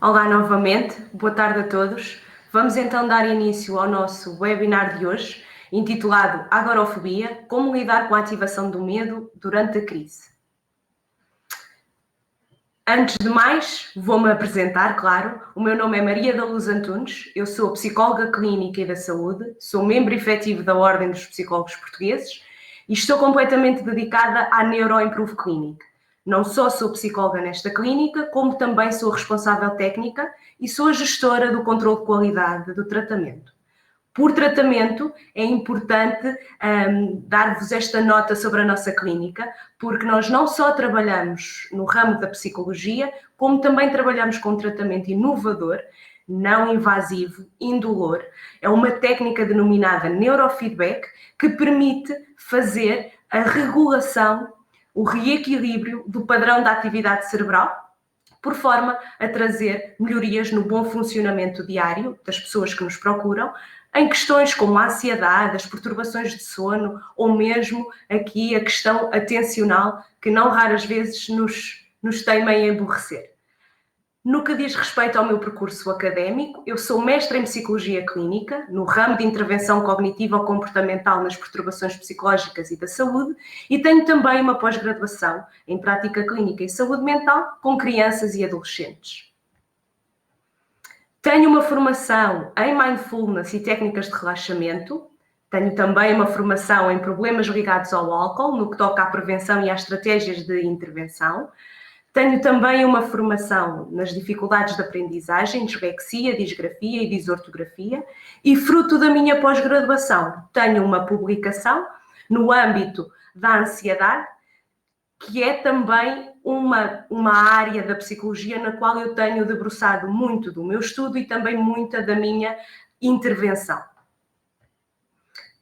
Olá novamente, boa tarde a todos. Vamos então dar início ao nosso webinar de hoje, intitulado Agorafobia, como lidar com a ativação do medo durante a crise. Antes de mais, vou-me apresentar, claro. O meu nome é Maria da Luz Antunes, eu sou psicóloga clínica e da saúde, sou membro efetivo da Ordem dos Psicólogos Portugueses e estou completamente dedicada à Neuroimprove Clinic. Não só sou psicóloga nesta clínica, como também sou responsável técnica e sou a gestora do controle de qualidade do tratamento. Por tratamento, é importante dar-vos esta nota sobre a nossa clínica, porque nós não só trabalhamos no ramo da psicologia, como também trabalhamos com um tratamento inovador, não invasivo, indolor. É uma técnica denominada neurofeedback que permite fazer a regulação, o reequilíbrio do padrão da atividade cerebral, por forma a trazer melhorias no bom funcionamento diário das pessoas que nos procuram, em questões como a ansiedade, as perturbações de sono ou mesmo aqui a questão atencional que não raras vezes nos teima em aborrecer. No que diz respeito ao meu percurso académico, eu sou mestra em Psicologia Clínica, no ramo de intervenção cognitivo-comportamental nas perturbações psicológicas e da saúde, e tenho também uma pós-graduação em Prática Clínica e Saúde Mental com crianças e adolescentes. Tenho uma formação em Mindfulness e técnicas de relaxamento, tenho também uma formação em problemas ligados ao álcool, no que toca à prevenção e às estratégias de intervenção. Tenho também uma formação nas dificuldades de aprendizagem, dislexia, disgrafia e disortografia, e fruto da minha pós-graduação tenho uma publicação no âmbito da ansiedade, que é também uma área da psicologia na qual eu tenho debruçado muito do meu estudo e também muita da minha intervenção.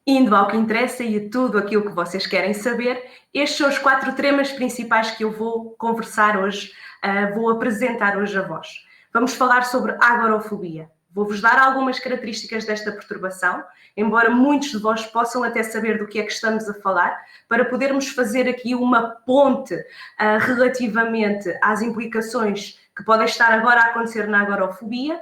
Indo ao que interessa e a tudo aquilo que vocês querem saber, estes são os 4 temas principais que eu vou conversar hoje, vou apresentar hoje a vós. Vamos falar sobre agorafobia. Vou-vos dar algumas características desta perturbação, embora muitos de vós possam até saber do que é que estamos a falar, para podermos fazer aqui uma ponte relativamente às implicações que podem estar agora a acontecer na agorafobia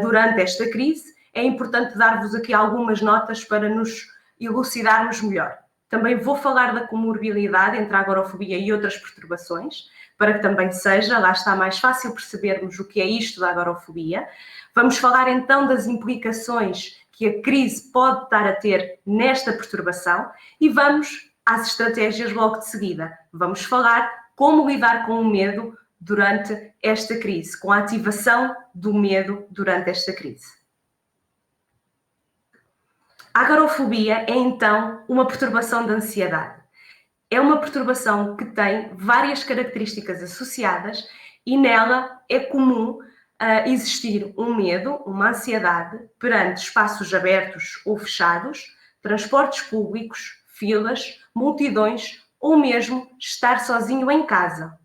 durante esta crise. É importante dar-vos aqui algumas notas para nos elucidarmos melhor. Também vou falar da comorbilidade entre a agorafobia e outras perturbações, para que também seja, lá está, mais fácil percebermos o que é isto da agorafobia. Vamos falar então das implicações que a crise pode estar a ter nesta perturbação e vamos às estratégias logo de seguida. Vamos falar como lidar com o medo durante esta crise, com a ativação do medo durante esta crise. A agorafobia é então uma perturbação de ansiedade. É uma perturbação que tem várias características associadas e nela é comum existir um medo, uma ansiedade perante espaços abertos ou fechados, transportes públicos, filas, multidões ou mesmo estar sozinho em casa.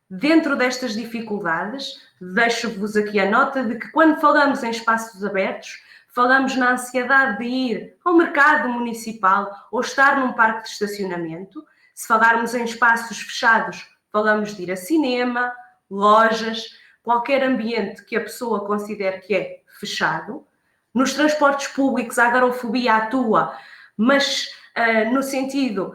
Dentro destas dificuldades, deixo-vos aqui a nota de que quando falamos em espaços abertos, falamos na ansiedade de ir ao mercado municipal ou estar num parque de estacionamento. Se falarmos em espaços fechados, falamos de ir a cinema, lojas, qualquer ambiente que a pessoa considere que é fechado. Nos transportes públicos, a agorafobia atua, mas no sentido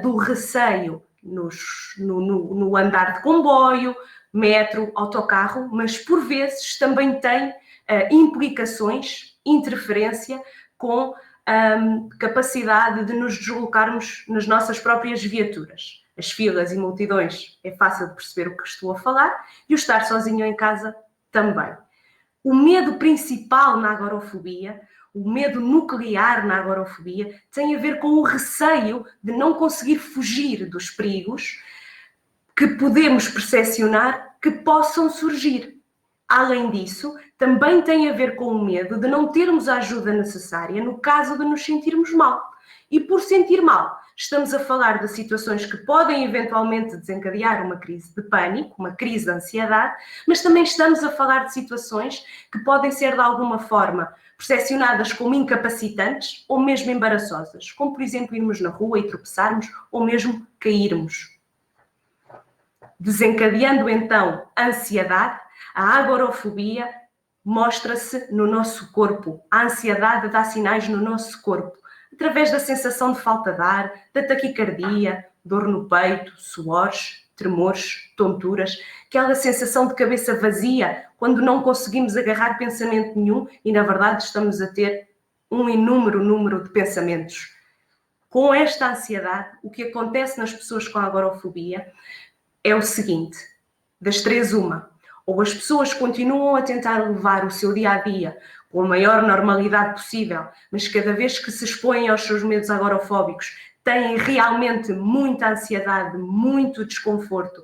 do receio no andar de comboio, metro, autocarro, mas por vezes também tem implicações, interferência com capacidade de nos deslocarmos nas nossas próprias viaturas. As filas e multidões é fácil de perceber o que estou a falar e o estar sozinho em casa também. O medo principal na agorafobia, o medo nuclear na agorafobia, tem a ver com o receio de não conseguir fugir dos perigos que podemos percepcionar que possam surgir. Além disso, também tem a ver com o medo de não termos a ajuda necessária no caso de nos sentirmos mal. E por sentir mal, estamos a falar de situações que podem eventualmente desencadear uma crise de pânico, uma crise de ansiedade, mas também estamos a falar de situações que podem ser de alguma forma percepcionadas como incapacitantes ou mesmo embaraçosas, como por exemplo irmos na rua e tropeçarmos ou mesmo cairmos. desencadeando então a ansiedade. A agorafobia mostra-se no nosso corpo. A ansiedade dá sinais no nosso corpo, através da sensação de falta de ar, da taquicardia, dor no peito, suores, tremores, tonturas, aquela sensação de cabeça vazia, quando não conseguimos agarrar pensamento nenhum e, na verdade, estamos a ter um inúmero número de pensamentos. Com esta ansiedade, o que acontece nas pessoas com agorafobia é o seguinte: das três, uma. Ou as pessoas continuam a tentar levar o seu dia-a-dia com a maior normalidade possível, mas cada vez que se expõem aos seus medos agorafóbicos, têm realmente muita ansiedade, muito desconforto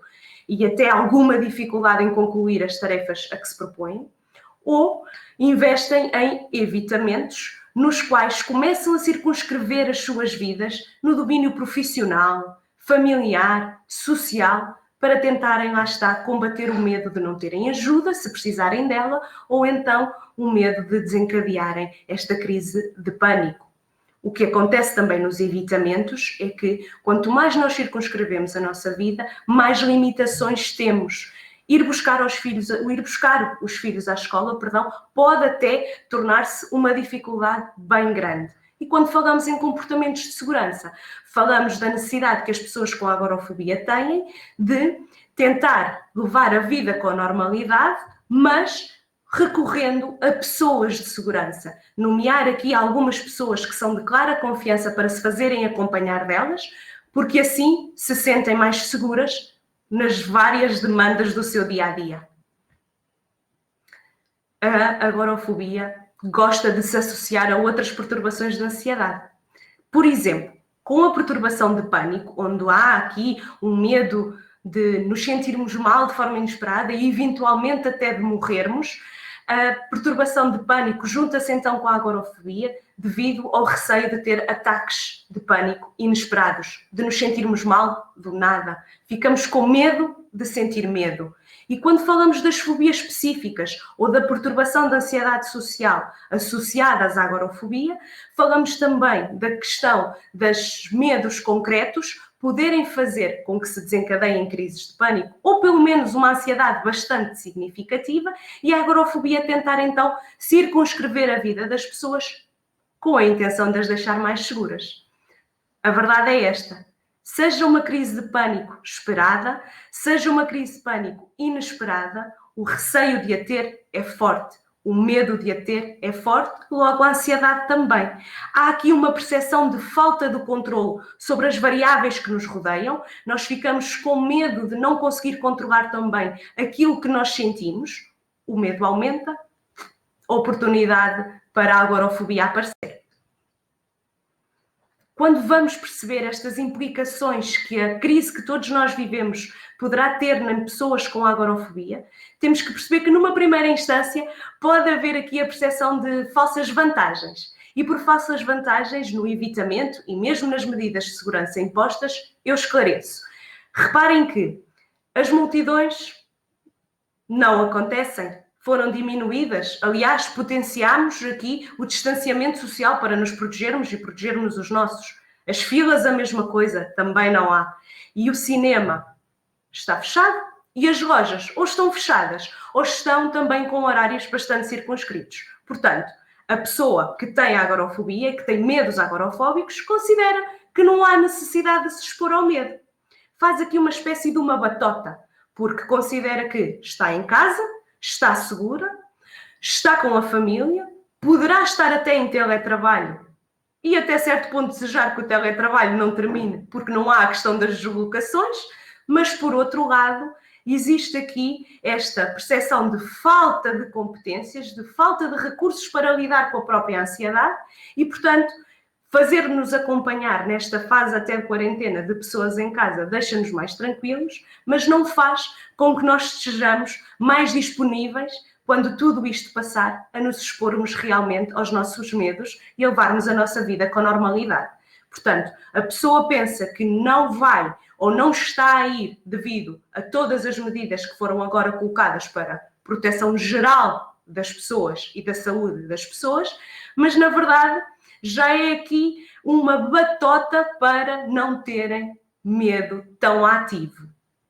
e até alguma dificuldade em concluir as tarefas a que se propõem, ou investem em evitamentos nos quais começam a circunscrever as suas vidas no domínio profissional, familiar, social, para tentarem, lá está, combater o medo de não terem ajuda, se precisarem dela, ou então o medo de desencadearem esta crise de pânico. O que acontece também nos evitamentos é que, quanto mais nós circunscrevemos a nossa vida, mais limitações temos. Ir buscar os filhos à escola, pode até tornar-se uma dificuldade bem grande. E quando falamos em comportamentos de segurança, falamos da necessidade que as pessoas com agorafobia têm de tentar levar a vida com a normalidade, mas recorrendo a pessoas de segurança. Nomear aqui algumas pessoas que são de clara confiança para se fazerem acompanhar delas, porque assim se sentem mais seguras nas várias demandas do seu dia-a-dia. A agorafobia gosta de se associar a outras perturbações de ansiedade. Por exemplo, com a perturbação de pânico, onde há aqui um medo de nos sentirmos mal de forma inesperada e eventualmente até de morrermos, a perturbação de pânico junta-se então com a agorafobia devido ao receio de ter ataques de pânico inesperados, de nos sentirmos mal do nada. Ficamos com medo de sentir medo. E quando falamos das fobias específicas ou da perturbação da ansiedade social associadas à agorafobia, falamos também da questão dos medos concretos poderem fazer com que se desencadeiem crises de pânico ou pelo menos uma ansiedade bastante significativa e a agorafobia tentar então circunscrever a vida das pessoas com a intenção de as deixar mais seguras. A verdade é esta: seja uma crise de pânico esperada, seja uma crise de pânico inesperada, o receio de a ter é forte, o medo de a ter é forte, logo a ansiedade também. Há aqui uma percepção de falta de controle sobre as variáveis que nos rodeiam, nós ficamos com medo de não conseguir controlar também aquilo que nós sentimos, o medo aumenta, oportunidade para a agorafobia aparecer. Quando vamos perceber estas implicações que a crise que todos nós vivemos poderá ter em pessoas com agorafobia, temos que perceber que numa primeira instância pode haver aqui a percepção de falsas vantagens. E por falsas vantagens no evitamento e mesmo nas medidas de segurança impostas, eu esclareço. Reparem que as multidões não acontecem, foram diminuídas. Aliás, potenciámos aqui o distanciamento social para nos protegermos e protegermos os nossos. As filas, a mesma coisa, também não há. E o cinema está fechado e as lojas ou estão fechadas ou estão também com horários bastante circunscritos. Portanto, a pessoa que tem agorafobia, que tem medos agorafóbicos, considera que não há necessidade de se expor ao medo. Faz aqui uma espécie de uma batota, porque considera que está em casa, está segura, está com a família, poderá estar até em teletrabalho e até certo ponto desejar que o teletrabalho não termine, porque não há a questão das deslocações, mas por outro lado existe aqui esta percepção de falta de competências, de falta de recursos para lidar com a própria ansiedade e, portanto, fazer-nos acompanhar nesta fase até de quarentena de pessoas em casa deixa-nos mais tranquilos, mas não faz com que nós estejamos mais disponíveis, quando tudo isto passar, a nos expormos realmente aos nossos medos e a levarmos a nossa vida com normalidade. Portanto, a pessoa pensa que não vai ou não está a ir devido a todas as medidas que foram agora colocadas para proteção geral das pessoas e da saúde das pessoas, mas na verdade já é aqui uma batota para não terem medo tão ativo.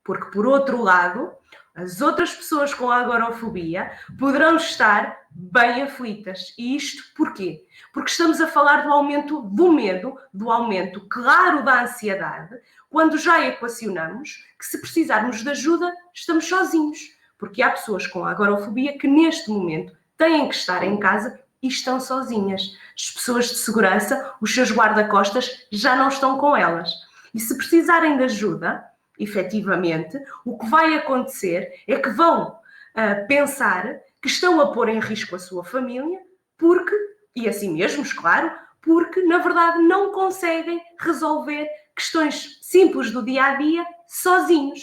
Porque, por outro lado, as outras pessoas com agorafobia poderão estar bem aflitas. E isto porquê? Porque estamos a falar do aumento do medo, do aumento claro da ansiedade, quando já equacionamos que se precisarmos de ajuda, estamos sozinhos. Porque há pessoas com agorafobia que neste momento têm que estar em casa e estão sozinhas. As pessoas de segurança, os seus guarda-costas, já não estão com elas. E se precisarem de ajuda, efetivamente, o que vai acontecer é que vão pensar que estão a pôr em risco a sua família, porque, e assim mesmos, claro, porque na verdade não conseguem resolver questões simples do dia-a-dia sozinhos.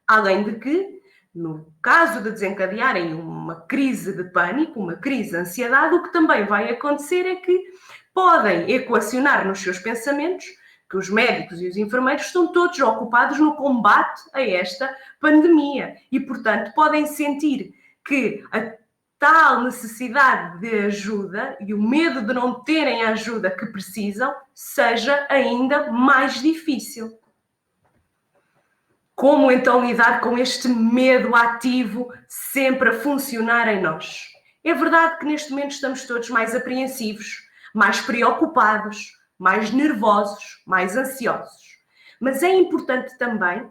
Além de que, no caso de desencadearem uma crise de pânico, uma crise de ansiedade, o que também vai acontecer é que podem equacionar nos seus pensamentos que os médicos e os enfermeiros estão todos ocupados no combate a esta pandemia e, portanto, podem sentir que a tal necessidade de ajuda e o medo de não terem a ajuda que precisam seja ainda mais difícil. Como então lidar com este medo ativo sempre a funcionar em nós? É verdade que neste momento estamos todos mais apreensivos, mais preocupados, mais nervosos, mais ansiosos. Mas é importante também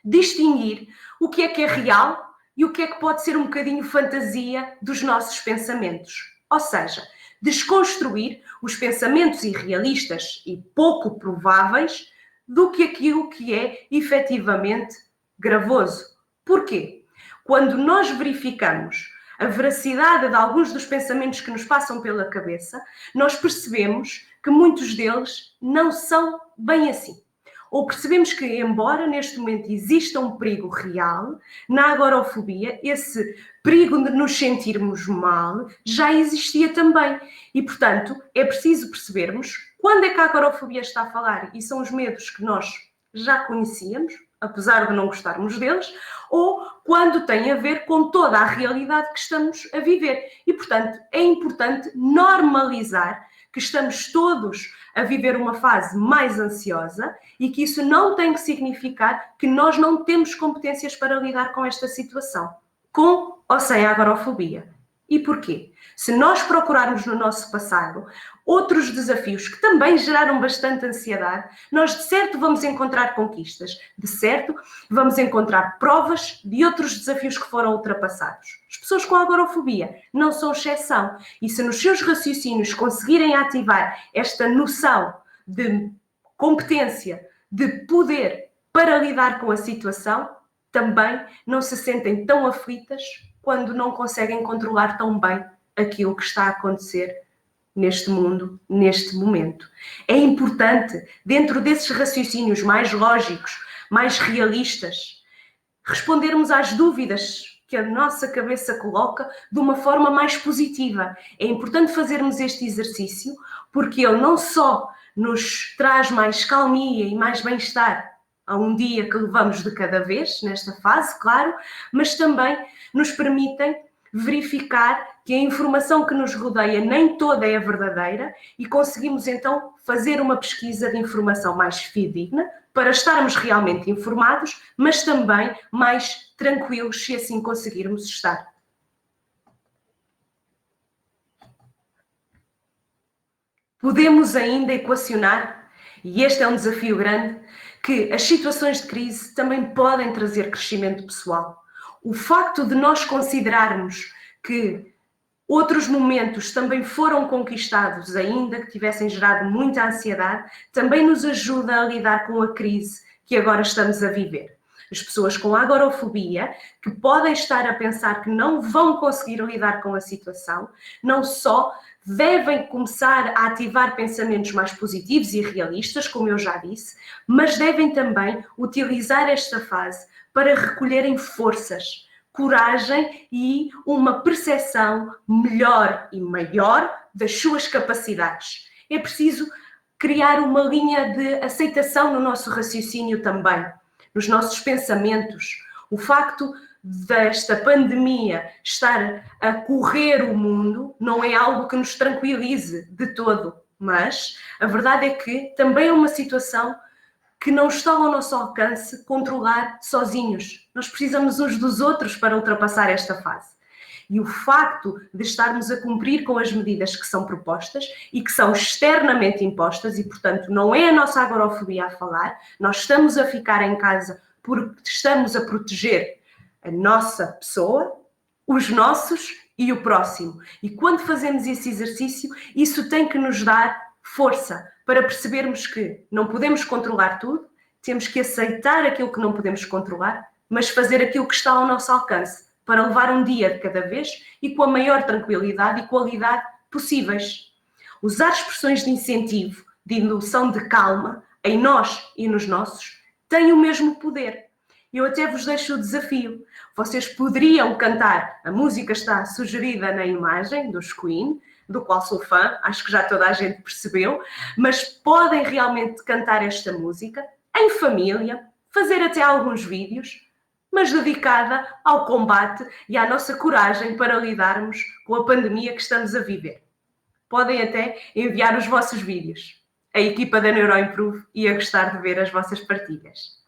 distinguir o que é real e o que pode ser um bocadinho fantasia dos nossos pensamentos. Ou seja, desconstruir os pensamentos irrealistas e pouco prováveis do que aquilo que é efetivamente gravoso. Porquê? Quando nós verificamos a veracidade de alguns dos pensamentos que nos passam pela cabeça, nós percebemos que muitos deles não são bem assim. Ou percebemos que, embora neste momento exista um perigo real, na agorafobia, esse perigo de nos sentirmos mal já existia também. E, portanto, é preciso percebermos quando é que a agorafobia está a falar, e são os medos que nós já conhecíamos, apesar de não gostarmos deles, ou quando tem a ver com toda a realidade que estamos a viver. E, portanto, é importante normalizar que estamos todos a viver uma fase mais ansiosa e que isso não tem que significar que nós não temos competências para lidar com esta situação, com ou sem agorafobia. E porquê? Se nós procurarmos no nosso passado outros desafios que também geraram bastante ansiedade, nós de certo vamos encontrar conquistas, de certo vamos encontrar provas de outros desafios que foram ultrapassados. As pessoas com agorafobia não são exceção e se nos seus raciocínios conseguirem ativar esta noção de competência, de poder para lidar com a situação, também não se sentem tão aflitas quando não conseguem controlar tão bem aquilo que está a acontecer neste mundo, neste momento. É importante, dentro desses raciocínios mais lógicos, mais realistas, respondermos às dúvidas que a nossa cabeça coloca de uma forma mais positiva. É importante fazermos este exercício porque ele não só nos traz mais calmia e mais bem-estar a um dia que levamos de cada vez, nesta fase, claro, mas também nos permitem verificar que a informação que nos rodeia nem toda é verdadeira e conseguimos então fazer uma pesquisa de informação mais fidedigna para estarmos realmente informados, mas também mais tranquilos se assim conseguirmos estar. Podemos ainda equacionar, e este é um desafio grande, que as situações de crise também podem trazer crescimento pessoal. O facto de nós considerarmos que outros momentos também foram conquistados, ainda que tivessem gerado muita ansiedade, também nos ajuda a lidar com a crise que agora estamos a viver. As pessoas com agorafobia, que podem estar a pensar que não vão conseguir lidar com a situação, não só devem começar a ativar pensamentos mais positivos e realistas, como eu já disse, mas devem também utilizar esta fase para recolherem forças, coragem e uma percepção melhor e maior das suas capacidades. É preciso criar uma linha de aceitação no nosso raciocínio também, nos nossos pensamentos. O facto desta pandemia estar a correr o mundo não é algo que nos tranquilize de todo, mas a verdade é que também é uma situação que não está ao nosso alcance controlar sozinhos. Nós precisamos uns dos outros para ultrapassar esta fase. E o facto de estarmos a cumprir com as medidas que são propostas e que são externamente impostas, e portanto não é a nossa agorafobia a falar, nós estamos a ficar em casa porque estamos a proteger a nossa pessoa, os nossos e o próximo. E quando fazemos esse exercício, isso tem que nos dar força para percebermos que não podemos controlar tudo, temos que aceitar aquilo que não podemos controlar, mas fazer aquilo que está ao nosso alcance, para levar um dia de cada vez e com a maior tranquilidade e qualidade possíveis. Usar expressões de incentivo, de indução de calma, em nós e nos nossos, tem o mesmo poder. Eu até vos deixo o desafio. Vocês poderiam cantar, a música está sugerida na imagem dos Queen, do qual sou fã, acho que já toda a gente percebeu, mas podem realmente cantar esta música em família, fazer até alguns vídeos, mas dedicada ao combate e à nossa coragem para lidarmos com a pandemia que estamos a viver. Podem até enviar os vossos vídeos. A equipa da Neuroimprove ia gostar de ver as vossas partilhas.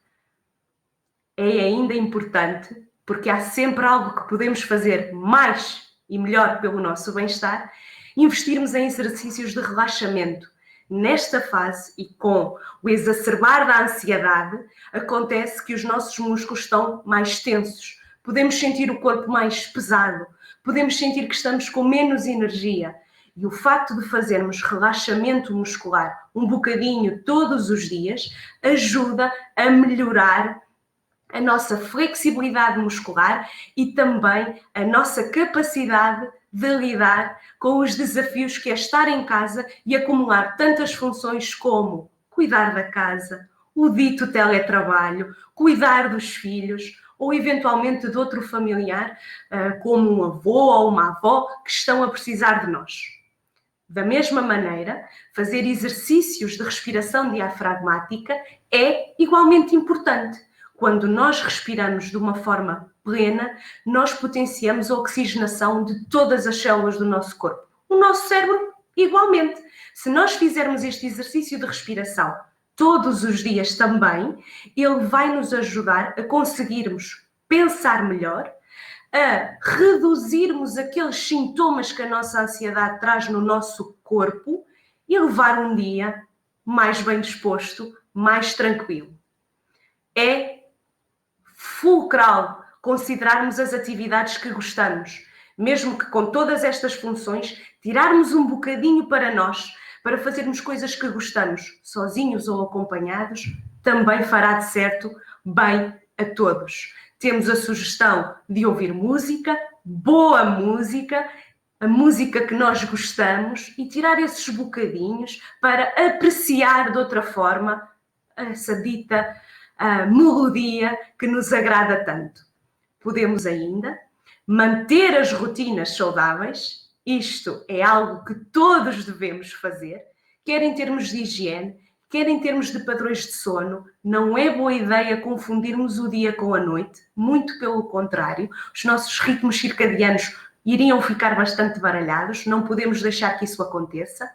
É ainda importante, porque há sempre algo que podemos fazer mais e melhor pelo nosso bem-estar, investirmos em exercícios de relaxamento. Nesta fase e com o exacerbar da ansiedade, acontece que os nossos músculos estão mais tensos. Podemos sentir o corpo mais pesado. Podemos sentir que estamos com menos energia. E o facto de fazermos relaxamento muscular um bocadinho todos os dias ajuda a melhorar a nossa flexibilidade muscular e também a nossa capacidade de lidar com os desafios que é estar em casa e acumular tantas funções como cuidar da casa, o dito teletrabalho, cuidar dos filhos ou eventualmente de outro familiar, como um avô ou uma avó, que estão a precisar de nós. Da mesma maneira, fazer exercícios de respiração diafragmática é igualmente importante. Quando nós respiramos de uma forma plena, nós potenciamos a oxigenação de todas as células do nosso corpo. O nosso cérebro, igualmente. Se nós fizermos este exercício de respiração todos os dias também, ele vai nos ajudar a conseguirmos pensar melhor, a reduzirmos aqueles sintomas que a nossa ansiedade traz no nosso corpo e levar um dia mais bem disposto, mais tranquilo. É fulcral considerarmos as atividades que gostamos, mesmo que com todas estas funções, tirarmos um bocadinho para nós, para fazermos coisas que gostamos, sozinhos ou acompanhados, também fará de certo bem a todos. Temos a sugestão de ouvir música, boa música, a música que nós gostamos e tirar esses bocadinhos para apreciar de outra forma essa dita melodia que nos agrada tanto. Podemos ainda manter as rotinas saudáveis, isto é algo que todos devemos fazer, quer em termos de higiene, quer em termos de padrões de sono. Não é boa ideia confundirmos o dia com a noite, muito pelo contrário, os nossos ritmos circadianos iriam ficar bastante baralhados, não podemos deixar que isso aconteça.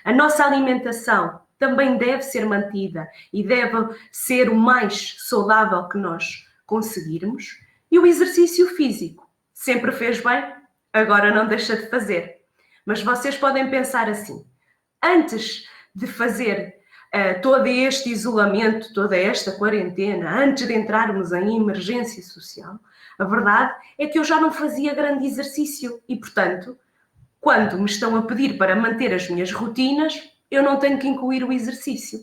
A nossa alimentação também deve ser mantida e deve ser o mais saudável que nós conseguirmos. E o exercício físico sempre fez bem, agora não deixa de fazer. Mas vocês podem pensar assim, antes de fazer todo este isolamento, toda esta quarentena, antes de entrarmos em emergência social, a verdade é que eu já não fazia grande exercício e, portanto, quando me estão a pedir para manter as minhas rotinas, eu não tenho que incluir o exercício.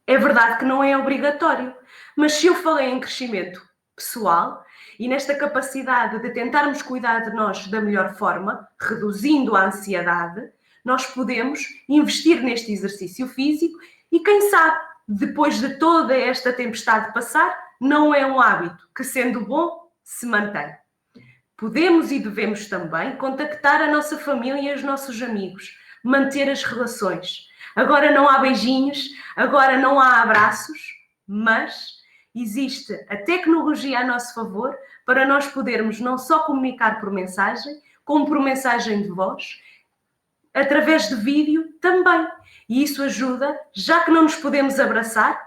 É verdade que não é obrigatório, mas se eu falei em crescimento pessoal e nesta capacidade de tentarmos cuidar de nós da melhor forma, reduzindo a ansiedade, nós podemos investir neste exercício físico e, quem sabe, depois de toda esta tempestade passar, não é um hábito que, sendo bom, se mantém. Podemos e devemos também contactar a nossa família e os nossos amigos, manter as relações. Agora não há beijinhos, agora não há abraços, mas existe a tecnologia a nosso favor para nós podermos não só comunicar por mensagem, como por mensagem de voz, através de vídeo também. E isso ajuda, já que não nos podemos abraçar,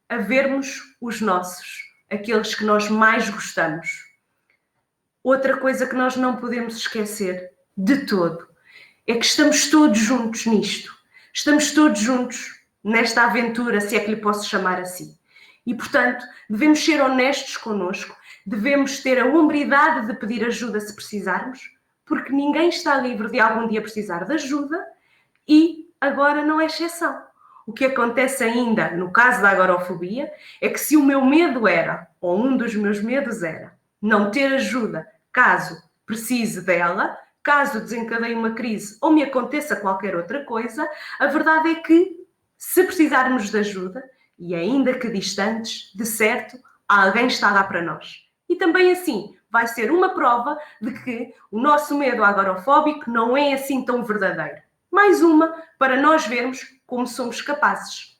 a vermos os nossos, aqueles que nós mais gostamos. Outra coisa que nós não podemos esquecer de todo é que estamos todos juntos nisto. Estamos todos juntos nesta aventura, se é que lhe posso chamar assim. E, portanto, devemos ser honestos connosco, devemos ter a hombridade de pedir ajuda se precisarmos, porque ninguém está livre de algum dia precisar de ajuda e agora não é exceção. O que acontece ainda no caso da agorafobia é que se o meu medo era, ou um dos meus medos era, não ter ajuda caso precise dela, caso desencadeie uma crise ou me aconteça qualquer outra coisa, a verdade é que se precisarmos de ajuda, e ainda que distantes, de certo, alguém está lá para nós. E também assim, vai ser uma prova de que o nosso medo agorafóbico não é assim tão verdadeiro. Mais uma para nós vermos como somos capazes.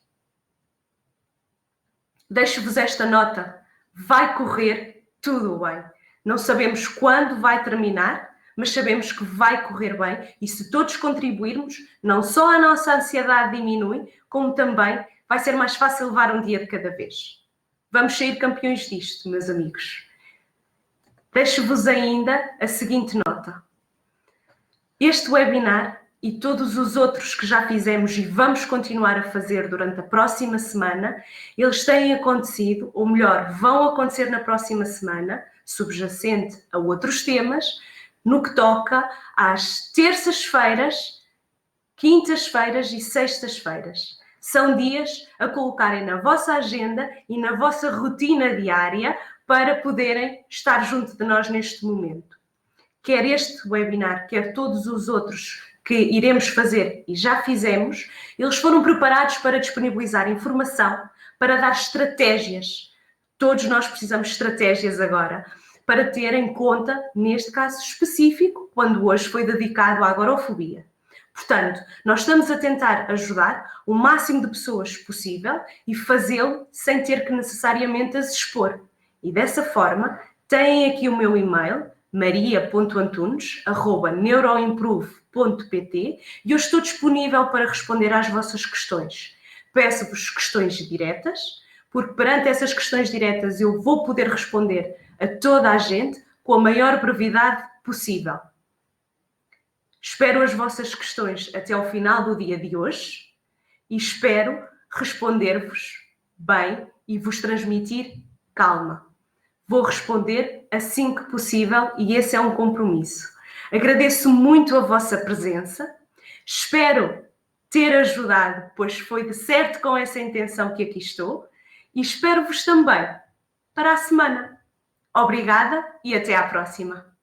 Deixo-vos esta nota. Vai correr tudo bem. Não sabemos quando vai terminar, mas sabemos que vai correr bem e se todos contribuirmos, não só a nossa ansiedade diminui, como também vai ser mais fácil levar um dia de cada vez. Vamos sair campeões disto, meus amigos. Deixo-vos ainda a seguinte nota. Este webinar e todos os outros que já fizemos e vamos continuar a fazer durante a próxima semana, eles têm acontecido, ou melhor, vão acontecer na próxima semana, subjacente a outros temas, no que toca às terças-feiras, quintas-feiras e sextas-feiras. São dias a colocarem na vossa agenda e na vossa rotina diária para poderem estar junto de nós neste momento. Quer este webinar, quer todos os outros que iremos fazer e já fizemos, eles foram preparados para disponibilizar informação, para dar estratégias. Todos nós precisamos de estratégias agora, para ter em conta, neste caso específico, quando hoje foi dedicado à agorafobia. Portanto, nós estamos a tentar ajudar o máximo de pessoas possível e fazê-lo sem ter que necessariamente as expor. E dessa forma, têm aqui o meu e-mail, maria.antunes@neuroimprove.pt e eu estou disponível para responder às vossas questões. Peço-vos questões diretas, porque perante essas questões diretas eu vou poder responder a toda a gente com a maior brevidade possível. Espero as vossas questões até ao final do dia de hoje e espero responder-vos bem e vos transmitir calma. Vou responder assim que possível e esse é um compromisso. Agradeço muito a vossa presença, espero ter ajudado, pois foi de certo com essa intenção que aqui estou, e espero-vos também para a semana. Obrigada e até à próxima.